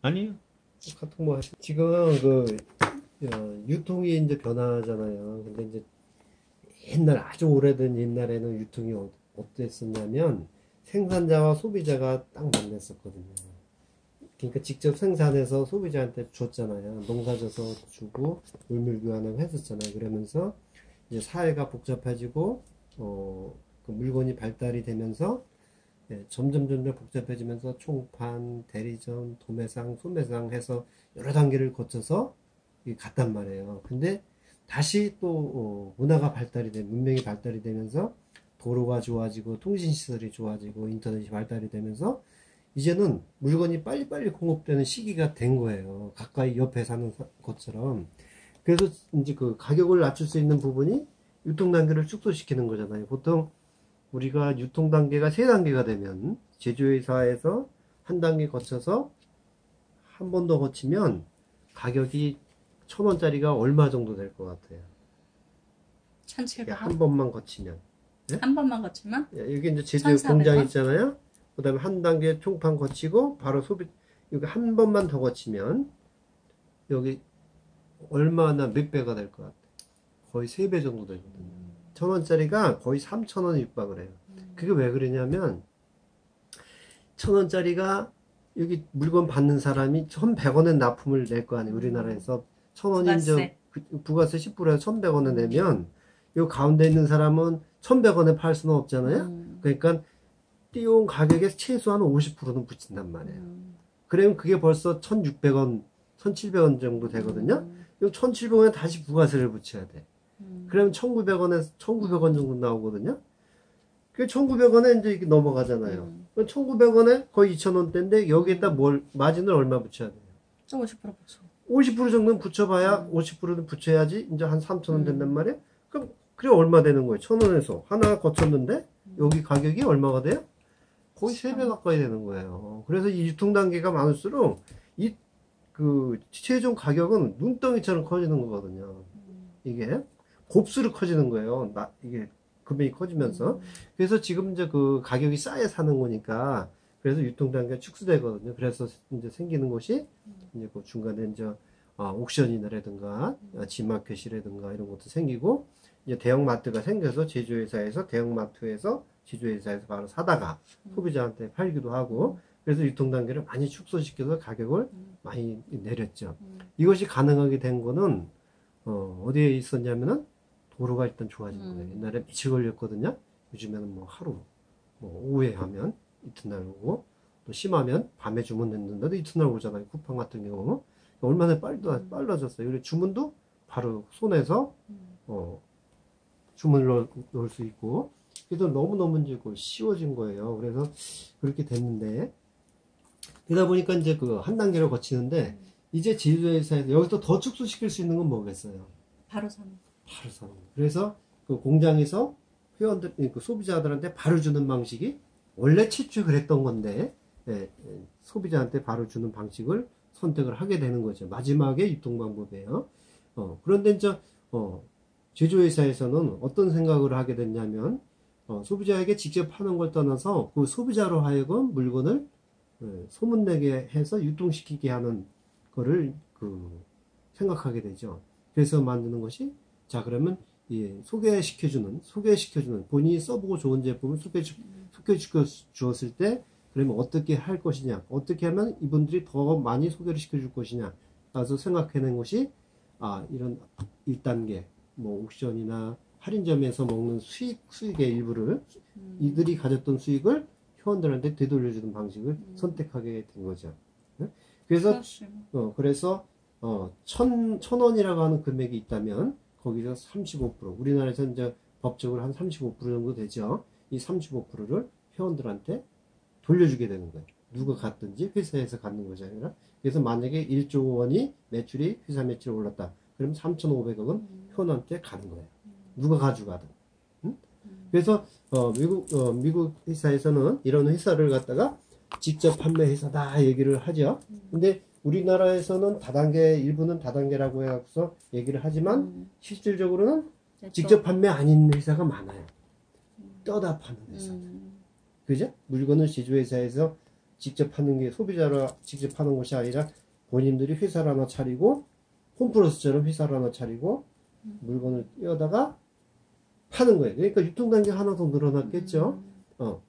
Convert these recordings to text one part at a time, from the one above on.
아니요. 카톡 뭐 하시 지금 그 유통이 이제 변하잖아요. 근데 이제 옛날 아주 오래된 옛날에는 유통이 어땠었냐면 생산자와 소비자가 딱 만났었거든요. 그러니까 직접 생산해서 소비자한테 줬잖아요. 농사져서 주고 물물 교환을 했었잖아요. 그러면서 이제 사회가 복잡해지고 그 물건이 발달이 되면서 점점 복잡해지면서 총판, 대리점, 도매상, 소매상 해서 여러 단계를 거쳐서 갔단 말이에요. 근데 다시 또 문화가 발달이 돼, 문명이 발달이 되면서 도로가 좋아지고 통신시설이 좋아지고 인터넷이 발달이 되면서 이제는 물건이 빨리빨리 공급되는 시기가 된 거예요. 가까이 옆에 사는 것처럼. 그래서 이제 그 가격을 낮출 수 있는 부분이 유통단계를 축소시키는 거잖아요. 보통 우리가 유통단계가 3단계가 되면 제조회사에서 한 단계 거쳐서 한 번 더 거치면 가격이 1,000원짜리가 얼마 정도 될 것 같아요? 1,700원? 한 번만 거치면. 네? 한 번만 거치면? 여기 이제 제조 공장 있잖아요. 그 다음에 한 단계 총판 거치고 바로 소비, 여기 한 번만 더 거치면 여기 얼마나 몇 배가 될 것 같아요? 거의 3배 정도 되거든요. 1,000원짜리가 거의 3,000원 육박을 해요. 그게 왜 그러냐면 1,000원짜리가 여기 물건 받는 사람이 1,100원의 납품을 낼 거 아니에요. 우리나라에서 1,000원인 부가세 10%에서 1,100원을 내면 요 가운데 있는 사람은 1,100원에 팔 수는 없잖아요. 그러니까 띄운 가격에 최소한 50%는 붙인단 말이에요. 그러면 그게 벌써 1,600원, 1,700원 정도 되거든요. 이 1,700원에 다시 부가세를 붙여야 돼. 그러면 1,900원에 1,900원 정도 나오거든요. 그 1,900원에 이제 이렇게 넘어가잖아요. 1,900원에 거의 2,000원대인데 여기에다 마진을 얼마 붙여야 돼요? 50% 붙여. 50% 정도는 붙여봐야 50%는 붙여야지 이제 한 3,000원 된단 말이에요. 그럼 그래 얼마 되는 거예요? 1,000원에서 하나 거쳤는데 여기 가격이 얼마가 돼요? 거의 3배 가까이 되는 거예요. 그래서 이 유통 단계가 많을수록 이 그 최종 가격은 눈덩이처럼 커지는 거거든요. 이게 곱수로 커지는 거예요. 이게 금액이 커지면서. 그래서 지금 이제 그 가격이 싸게 사는 거니까 그래서 유통 단계가 축소되거든요. 그래서 이제 생기는 것이 이제 그 중간에 이제 옥션이라든가 지마켓이라든가 이런 것도 생기고 이제 대형마트가 생겨서 제조회사에서 대형마트에서 제조회사에서 바로 사다가 소비자한테 팔기도 하고 그래서 유통 단계를 많이 축소시켜서 가격을 많이 내렸죠. 이것이 가능하게 된 거는 어디에 있었냐면은 도로가 일단 좋아진 거예요. 옛날에 며칠 걸렸거든요. 요즘에는 뭐 하루, 뭐 오후에 하면 이튿날 오고 또 심하면 밤에 주문했는데도 이튿날 오잖아요. 쿠팡 같은 경우 얼마나 빨라졌어요. 그리고 주문도 바로 손에서 주문을 넣을 수 있고 그래서 너무너무 이제 쉬워진 거예요. 그래서 그렇게 됐는데 그러다 보니까 이제 그 한 단계를 거치는데 이제 제조회사에서 여기서 더 축소시킬 수 있는 건 뭐겠어요? 바로 사는. 바로 사는. 그래서 그 공장에서 회원들, 그 소비자들한테 바로 주는 방식이 원래 최초에 그랬던 건데 소비자한테 바로 주는 방식을 선택을 하게 되는 거죠. 마지막에 유통 방법이에요. 그런데 이제 제조회사에서는 어떤 생각을 하게 됐냐면 소비자에게 직접 파는 걸 떠나서 그 소비자로 하여금 물건을 소문내게 해서 유통시키게 하는 거를 생각하게 되죠. 그래서 만드는 것이 자 그러면 소개시켜주는 본인이 써보고 좋은 제품을 소개시켜 주었을 때 그러면 어떻게 할 것이냐 어떻게 하면 이분들이 더 많이 소개를 시켜줄 것이냐 라서 생각해낸 것이 이런 1단계 뭐 옥션이나 할인점에서 먹는 수익의 일부를 이들이 가졌던 수익을 회원들한테 되돌려주는 방식을 선택하게 된 거죠. 그래서 그래서 1,000원이라고 하는 금액이 있다면 거기서 35% 우리나라에서 이제 법적으로 한 35% 정도 되죠. 이 35%를 회원들한테 돌려주게 되는 거예요. 누가 갔든지 회사에서 갖는 것이 아니라 그래서 만약에 1조 원이 매출이 회사 매출이 올랐다. 그럼 3,500억은 회원한테 가는 거예요. 누가 가져가든. 그래서 미국 회사에서는 이런 회사를 갖다가 직접 판매 회사다 얘기를 하죠. 근데 우리나라에서는 일부는 다단계라고 해서 얘기를 하지만 실질적으로는 직접 판매 아닌 회사가 많아요. 떠다 파는 회사. 그죠? 물건을 제조회사에서 직접 하는 게 소비자로 직접 하는 것이 아니라 본인들이 회사를 하나 차리고 홈플러스처럼 회사를 하나 차리고 물건을 띄어다가 파는 거예요. 그러니까 유통단계가 하나 더 늘어났겠죠.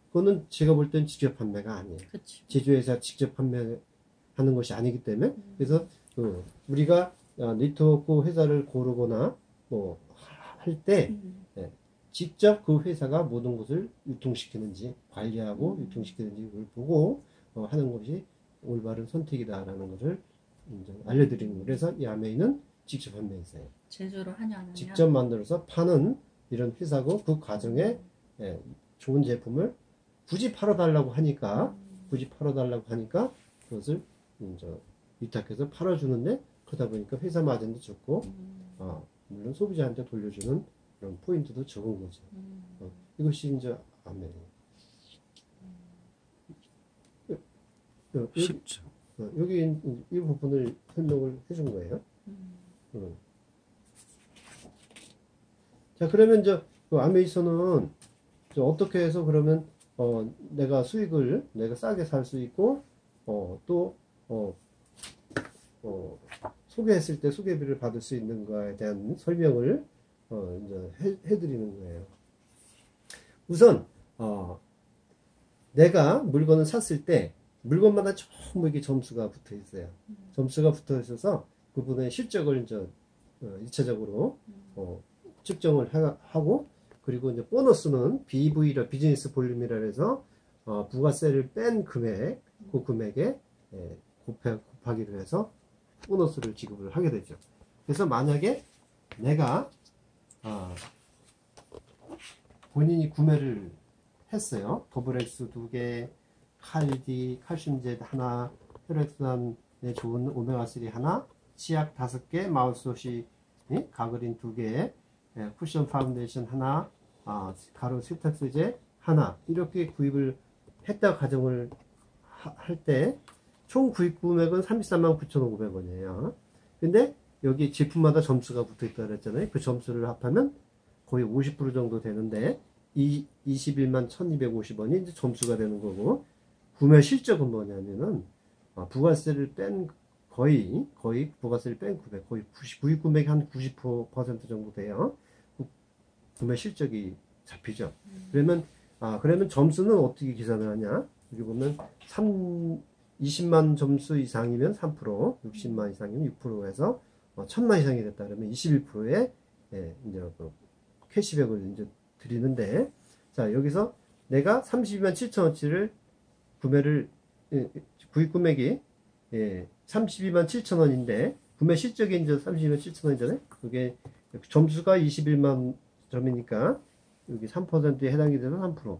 그거는 제가 볼 땐 직접 판매가 아니에요. 그치. 제조회사 직접 판매하는 것이 아니기 때문에 그래서 우리가 네트워크 회사를 고르거나 뭐 할 때 직접 그 회사가 모든 것을 유통시키는지 관리하고 유통시키는지 그걸 보고 하는 것이 올바른 선택이다라는 것을 이제 알려드리는 거예요. 그래서 이 아메이는 직접 판매회사예요. 제조를 하냐 안 하냐. 직접 만들어서 파는 이런 회사고 그 과정에 좋은 제품을 굳이 팔아달라고 하니까 그것을 이제 위탁해서 팔아주는데 그러다 보니까 회사 마진도 적고 물론 소비자한테 돌려주는 그런 포인트도 적은 거죠. 이것이 이제 아메이예요. 쉽죠. 여기 이 부분을 설명을 해준 거예요. 자, 그러면 이제 그 아메이서는 어떻게 해서 그러면 내가 수익을 내가 싸게 살 수 있고 또 소개했을 때 소개비를 받을 수 있는가에 대한 설명을 이제 해드리는 거예요. 우선 내가 물건을 샀을 때 물건마다 전부 이게 점수가 붙어 있어요. 점수가 붙어 있어서 그분의 실적을 이제 1차적으로 측정을 하고 그리고 이제 보너스는 BV라 비즈니스 볼륨이라 해서 부가세를 뺀 금액 그 금액에 곱하기로 해서 보너스를 지급을 하게 되죠. 그래서 만약에 내가 본인이 구매를 했어요. 더블엑스 2개, 칼디, 칼슘제 하나, 혈액순환에 좋은 오메가3 하나, 치약 5개, 마우스워시 가그린 2개, 쿠션 파운데이션 하나, 가루 세탁소제 하나 이렇게 구입을 했다 가정을 할 때 총 구입 금액은 339,500원이에요. 근데 여기 제품마다 점수가 붙어 있다 그랬잖아요. 그 점수를 합하면 거의 50% 정도 되는데 21만 1,250원이 이제 점수가 되는 거고 구매 실적은 뭐냐면은 부가세를 뺀 거의 부가세를 뺀 금액 거의 구입 금액이 한 90% 정도 돼요. 구매 실적이 잡히죠. 그러면 점수는 어떻게 계산을 하냐? 여기 보면 20만 점수 이상이면 3%, 60만 이상이면 6% 해서 1,000만 이상이 됐다 그러면 21%의 이제 그 캐시백을 이제 드리는데 자 여기서 내가 32만 7천원치를 구입 금액이 32만 7천원인데 구매 실적이 이제 32만 7천원이잖아요. 그게 점수가 21만 점이니까 여기 3%에 해당이 되는 3%.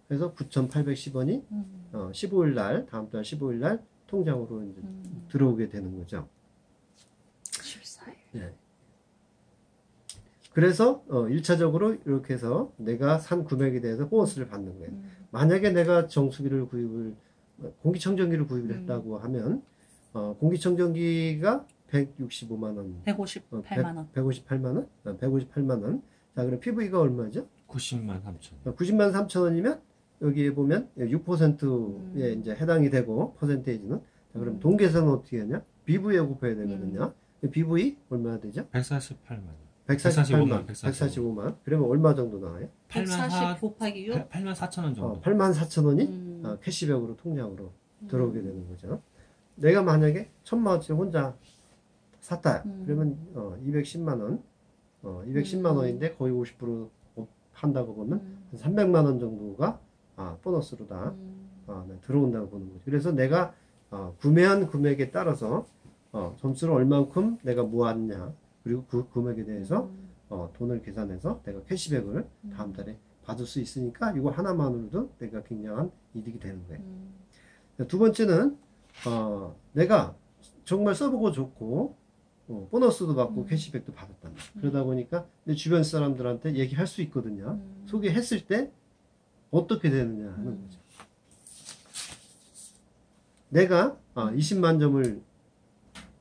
그래서 9,810원이 15일 날 다음 달 15일 날 통장으로 이제 들어오게 되는 거죠. 14일. 네. 그래서 1차적으로 이렇게 해서 내가 산 금액에 대해서 보너스를 받는 거예요. 만약에 내가 정수기를 공기청정기를 구입을 했다고 하면 공기청정기가 165만 원, 158만 원. 158만 원, 158만 원. 자, 그럼 PV가 얼마죠? 90만 3천. 90만 3천 원이면 여기에 보면 6%에 이제 해당이 되고 퍼센테이지는 자, 그럼 동계산은 어떻게 하냐? BV에 곱해야 되거든요. BV 얼마나 되죠? 148만 원. 145만. 145만. 145만. 그러면 얼마 정도 나와요? 140 곱하기 6. 8만 4천 원 정도. 8만 4천 원이 캐시백으로 통장으로 들어오게 되는 거죠. 내가 만약에 1,000만 원치 혼자 샀다. 그러면 210만 원. 210만 원인데 거의 50% 한다고 보면 한 300만 원 정도가 보너스로 다 들어온다고 보는 거죠. 그래서 내가 구매한 금액에 따라서 점수를 얼만큼 내가 모았냐 그리고 그 금액에 대해서 돈을 계산해서 내가 캐시백을 다음 달에 받을 수 있으니까 이거 하나만으로도 내가 굉장한 이득이 되는 거예요. 두 번째는 내가 정말 써보고 좋고 보너스도 받고 캐시백도 받았단 말이에요. 그러다 보니까 내 주변 사람들한테 얘기할 수 있거든요. 소개했을 때 어떻게 되느냐 하는 거죠. 내가 20만 점을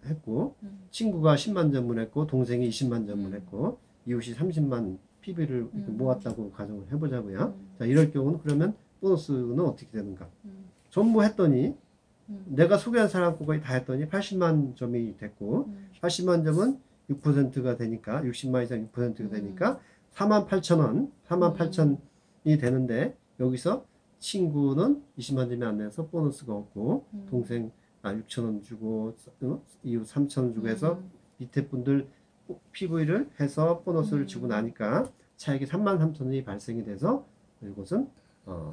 했고 친구가 10만 점을 했고 동생이 20만 점을 했고 이웃이 30만 PB를 모았다고 가정을 해보자고요. 자, 이럴 경우는 그러면 보너스는 어떻게 되는가? 전부 했더니 내가 소개한 사람 거의 다 했더니 80만 점이 됐고 80만 점은 6%가 되니까 60만 이상 6%가 되니까 48,000원 48,000이 되는데 여기서 친구는 20만 점이 안 돼서 보너스가 없고 동생 6,000원 주고 이후 3,000원 주고 해서 밑에 분들 PV를 해서 보너스를 주고 나니까 차액이 33,000원이 발생이 돼서 이것은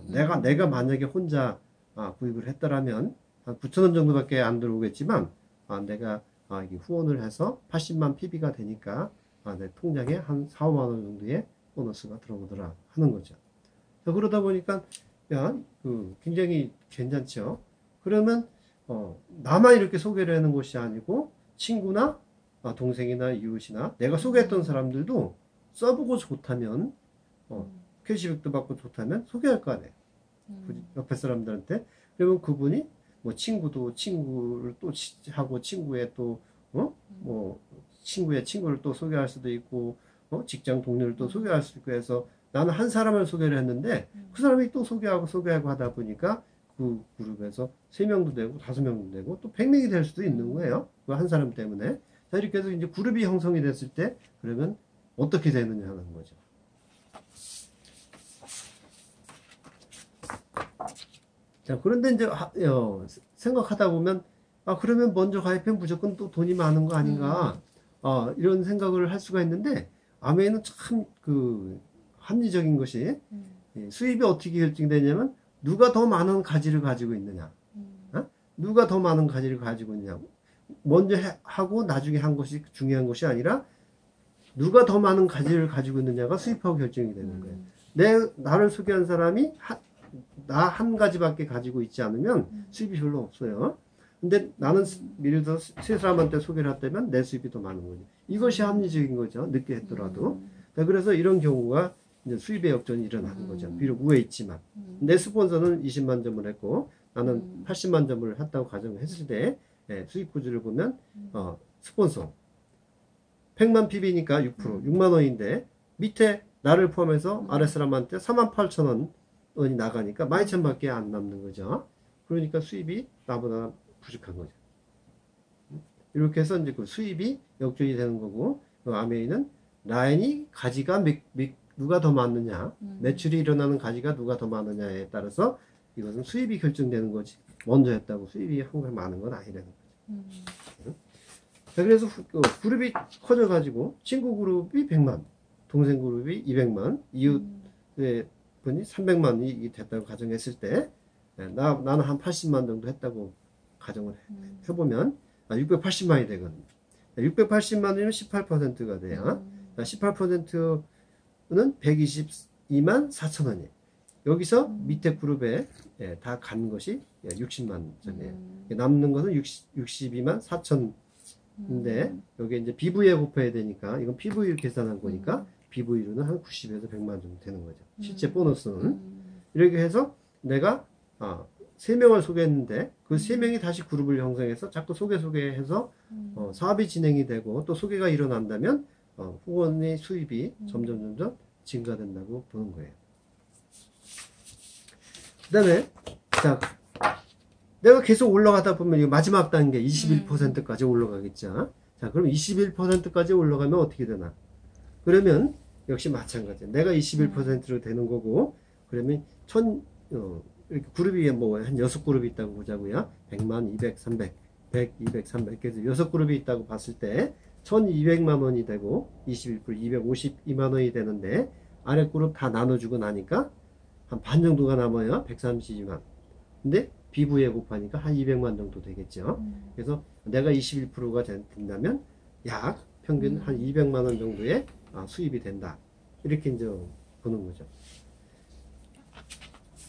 내가 만약에 혼자 구입을 했더라면 한 9,000원 정도밖에 안 들어오겠지만 내가 이게 후원을 해서 80만 PB가 되니까 내 통장에 한 4, 5만 원 정도의 보너스가 들어오더라 하는 거죠. 그러다 보니까 굉장히 괜찮죠. 그러면 나만 이렇게 소개를 하는 것이 아니고 친구나 동생이나 이웃이나 내가 소개했던 사람들도 써보고 좋다면 캐시백도 받고 좋다면 소개할 거 아니에요. 옆에 사람들한테. 그러면 그분이 뭐 친구도 친구를 또 하고 친구의 또 뭐 친구의 친구를 또 소개할 수도 있고 직장 동료를 또 소개할 수도 있고 해서 나는 한 사람을 소개를 했는데 그 사람이 또 소개하고 하다 보니까 그 그룹에서 3명도 되고 5명도 되고 또 100명이 될 수도 있는 거예요. 그 한 사람 때문에. 자, 이렇게 해서 이제 그룹이 형성이 됐을 때 그러면 어떻게 되느냐 하는 거죠. 자, 그런데 이제 생각하다 보면 그러면 먼저 가입하면 무조건 또 돈이 많은 거 아닌가 이런 생각을 할 수가 있는데 아메이는 참 합리적인 것이 수입이 어떻게 결정되냐면 누가 더 많은 가지를 가지고 있느냐 누가 더 많은 가지를 가지고 있느냐 먼저 하고 나중에 한 것이 중요한 것이 아니라 누가 더 많은 가지를 가지고 있느냐가 수입하고 결정이 되는 거예요. 나를 소개한 사람이 나 한 가지밖에 가지고 있지 않으면 수입이 별로 없어요. 근데 나는 예를 들어서 3사람한테 소개를 했다면 내 수입이 더 많은 거죠. 이것이 합리적인 거죠. 늦게 했더라도. 그래서 이런 경우가 이제 수입의 역전이 일어나는 거죠. 비록 우에 있지만. 내 스폰서는 20만 점을 했고 나는 80만 점을 했다고 가정을 했을 때 수입 구조를 보면 스폰서 100만 PB니까 6%, 6만 원인데 밑에 나를 포함해서 아래 사람한테 48,000원이 나가니까 12,000원밖에 안 남는 거죠. 그러니까 수입이 나보다 부족한 거죠. 이렇게 해서 이제 그 수입이 역전이 되는 거고 아메이는 라인이 가지가 누가 더 많느냐 매출이 일어나는 가지가 누가 더 많느냐에 따라서 이것은 수입이 결정되는 거지 먼저 했다고 수입이 항상 많은 건 아니라는 거죠. 자, 그래서 그룹이 커져가지고 친구 그룹이 100만 동생 그룹이 200만 이웃의 분이 300만이 됐다고 가정했을 때 나는 한 80만 정도 했다고 가정을 해보면 680만이 되거든요. 680만이면 18%가 돼요. 18%는 122만 4천원이에요. 여기서 밑에 그룹에 다 간 것이 60만 점이에요. 남는 것은 62만 4천인데 여기 이제 BV에 곱해야 되니까 이건 PV를 계산한 거니까 BV로는 한 90에서 100만 정도 되는 거죠. 실제 보너스는. 이렇게 해서 내가 3명을 소개했는데 그 3명이 다시 그룹을 형성해서 자꾸 소개해서 사업이 진행이 되고 또 소개가 일어난다면 후원의 수입이 점점 증가된다고 보는 거예요. 그 다음에 자 내가 계속 올라가다 보면 이 마지막 단계 21%까지 올라가겠죠. 자 그럼 21%까지 올라가면 어떻게 되나? 그러면 역시 마찬가지예요. 내가 21%로 되는 거고 그러면 이렇게 그룹이 뭐 한 6그룹이 있다고 보자고요. 100만, 200, 300, 100, 200, 300 그래서 6그룹이 있다고 봤을 때 1200만 원이 되고 21% 252만 원이 되는데 아래 그룹 다 나눠주고 나니까 한 반 정도가 남아요. 132만. 근데 비부에 곱하니까 한 200만 정도 되겠죠. 그래서 내가 21%가 된다면 약 평균 한 200만 원 정도의 수입이 된다. 이렇게 이제 보는 거죠.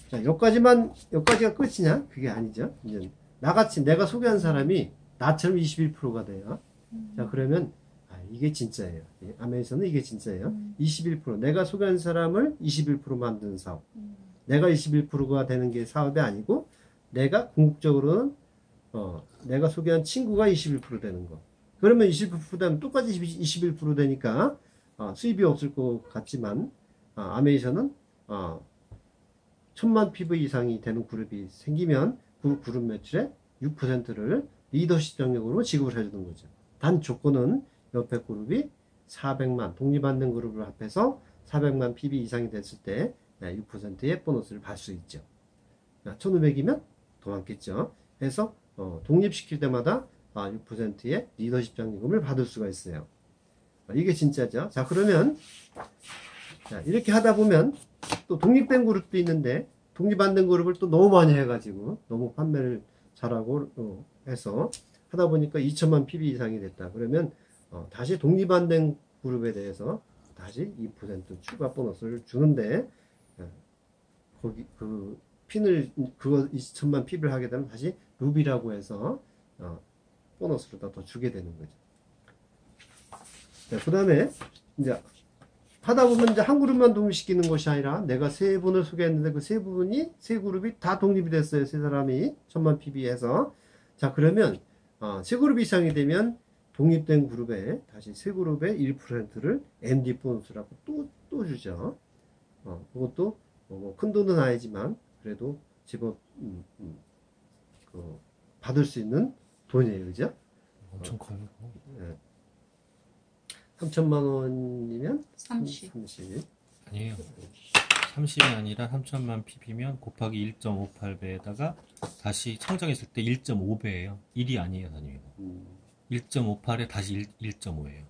자, 여기까지가 끝이냐? 그게 아니죠. 이제 나같이 내가 소개한 사람이 나처럼 21%가 돼요. 자, 그러면 이게 진짜예요. 아메에서는 이게 진짜예요. 21% 내가 소개한 사람을 21% 만드는 사업. 내가 21%가 되는 게 사업이 아니고 내가 궁극적으로는 내가 소개한 친구가 21% 되는 거. 그러면 21% 되면 똑같이 21% 되니까 수입이 없을 것 같지만 아메이션은 1000만 PV 이상이 되는 그룹이 생기면 그 그룹 매출의 6%를 리더십 장려금으로 지급을 해주는 거죠. 단 조건은 옆에 그룹이 400만, 독립안된 그룹을 합해서 400만 PB 이상이 됐을 때 6%의 보너스를 받을 수 있죠. 1500이면 더 많겠죠. 그래서 독립시킬 때마다 6%의 리더십 장려금을 받을 수가 있어요. 이게 진짜죠. 자, 그러면 이렇게 하다 보면 또 독립된 그룹도 있는데 독립 안 된 그룹을 또 너무 많이 해가지고 너무 판매를 잘하고 해서 하다 보니까 2천만 PB 이상이 됐다. 그러면 다시 독립 안 된 그룹에 대해서 다시 2% 추가 보너스를 주는데 거기 그 핀을 그거 2천만 PB를 하게 되면 다시 루비라고 해서 보너스로 더 주게 되는 거죠. 그 다음에 이제 하다 보면 이제 한 그룹만 독립시키는 것이 아니라 내가 세 분을 소개했는데 그 세 분이 세 그룹이 다 독립이 됐어요. 세 사람이 1000만 PB에서. 자, 그러면 세 그룹 이상이 되면 독립된 그룹에 다시 세 그룹의 1%를 MD 보너스라고 또 주죠. 그것도 큰 돈은 아니지만 그래도 제법 받을 수 있는 돈이에요, 그죠? 엄청 커요. 3천만 원이면 30. 아니에요. 30이 아니라 3천만 PB면 곱하기 1.58배에다가 다시 청정했을 때 1.5배예요. 1이 아니에요, 선생님. 1.58에 다시 1.5예요.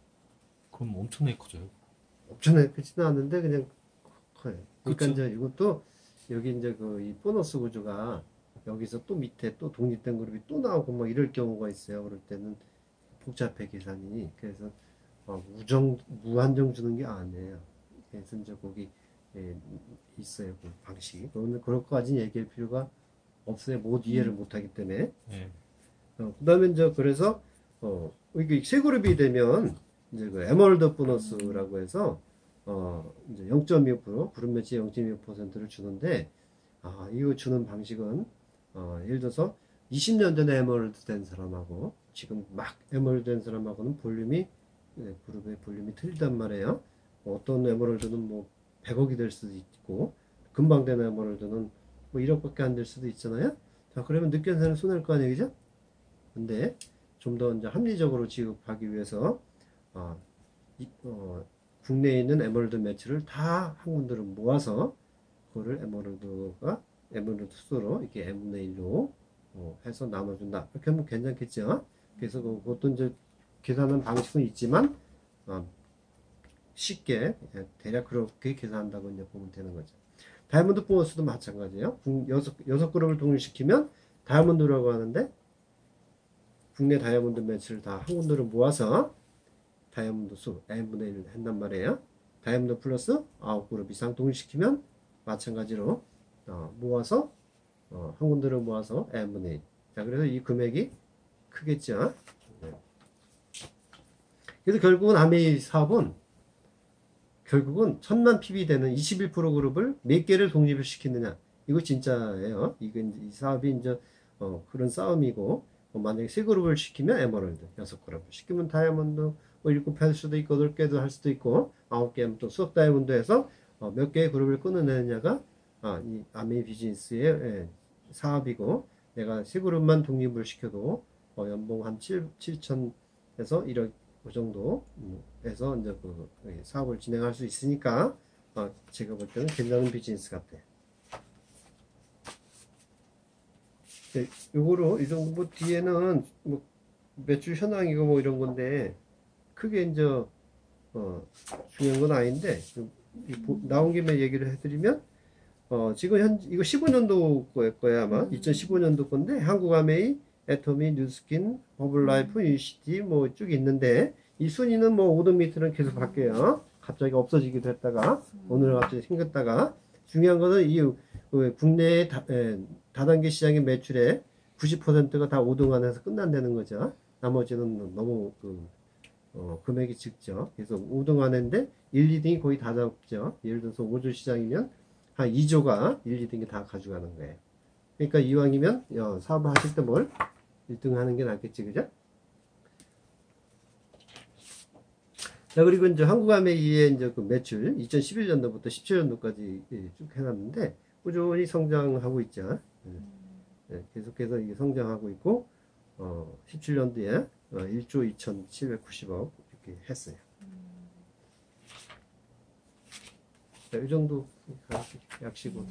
그럼 엄청나게 커져요. 엄청나게 크지는 않는데 그냥 커요. 그러니까 그쵸? 이제 이것도 여기 이제 이 보너스 구조가 여기서 또 밑에 또 독립된 그룹이 또 나오고 뭐 이럴 경우가 있어요. 그럴 때는 복잡해 계산이. 그래서 무한정 주는 게 아니에요. 그래서 이제 거기 있어요. 그 방식이. 그런 것까지는 얘기할 필요가 없어요. 못 이해를 못하기 때문에. 네. 그 다음에 이제 그래서 이게 세 그룹이 되면 이제 그 에머럴드 보너스라고 해서 이제 0.25% 그룹 매치 0.25%를 주는데 이거 주는 방식은 예를 들어서 20년 전에 에머럴드 된 사람하고 지금 막 에머럴드 된 사람하고는 볼륨이 그룹의 볼륨이 틀리단 말이에요. 어떤 에머럴드는 뭐 100억이 될 수도 있고 금방 된 에머럴드는 뭐 1억밖에 안 될 수도 있잖아요. 자, 그러면 느껴서는 손해일 거 아니에요, 그죠? 근데 좀 더 이제 합리적으로 지급하기 위해서 국내에 있는 에머럴드 매출을 다 한 군데로 모아서 그거를 에머럴드 수로 이렇게 n분의 1로 해서 나눠준다. 이렇게 하면 괜찮겠죠? 그래서 그것도 이제 계산하는 방식은 있지만 쉽게 대략 그렇게 계산한다고 이제 보면 되는 거죠. 다이아몬드 보너스도 마찬가지예요. 6그룹을 독립시키면 다이아몬드라고 하는데 국내 다이아몬드 매출을 다 한 군데로 모아서 다이아몬드 수 n분의 1을 한단 말이에요. 다이아몬드 플러스 9그룹 이상 독립시키면 마찬가지로 모아서 한 군데로 모아서 n분의 1. 자, 그래서 이 금액이 크겠죠. 그래서 결국은 아메이 사업은 결국은 1000만 PB 되는 21% 그룹을 몇 개를 독립을 시키느냐. 이거 진짜예요. 이 사업이 이제 그런 싸움이고 만약에 3그룹을 시키면 에머럴드, 6그룹을 시키면 다이아몬드 뭐 7개 할 수도 있고 8개도 할 수도 있고 9개 하면 또 수업 다이아몬드에서 몇 개의 그룹을 끊어내느냐가 이 아메이 비즈니스의 사업이고 내가 3그룹만 독립을 시켜도 연봉 한 7천에서 1억 그 정도 해서 이제 그 사업을 진행할 수 있으니까 제가 볼 때는 괜찮은 비즈니스 같아요. 네, 요거로 이 정도 뭐 뒤에는 뭐 매출 현황이고 뭐 이런 건데 크게 이제 중요한 건 아닌데 나온 김에 얘기를 해드리면 지금 이거 15년도 거야 아마 2015년도 건데 한국 아메이 애토미, 뉴스킨, 허블라이프, 유시티 뭐 쭉 있는데 이 순위는 뭐 5등 밑으로는 계속 바뀌어요. 갑자기 없어지기도 했다가 오늘 갑자기 생겼다가 중요한 거는 이 국내의 다단계 시장의 매출의 90%가 다 5등 안에서 끝난다는 거죠. 나머지는 너무 금액이 적죠. 그래서 5등 안인데 1, 2등이 거의 다 잡죠. 예를 들어서 5조 시장이면 한 2조가 1, 2등이 다 가져가는 거예요. 그러니까 이왕이면 사업을 하실 때 뭘 1등 하는 게 낫겠지, 그죠? 자, 그리고 이제 한국아메이의 이제 그 매출 2011년도부터 17년도까지 쭉 해놨는데 꾸준히 성장하고 있죠. 예, 계속해서 이게 성장하고 있고 17년도에 1조 2,790억 이렇게 했어요. 자, 이 정도 약식으로.